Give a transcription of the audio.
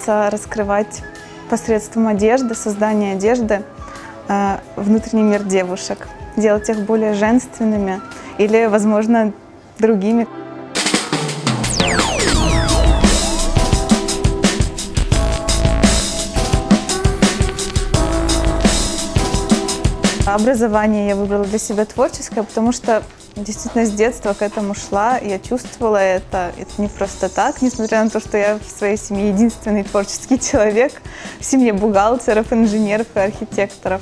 хочется раскрывать посредством одежды, создания одежды, внутренний мир девушек, делать их более женственными или, возможно, другими. Образование я выбрала для себя творческое, потому что действительно с детства к этому шла, я чувствовала это не просто так, несмотря на то, что я в своей семье единственный творческий человек, в семье бухгалтеров, инженеров и архитекторов.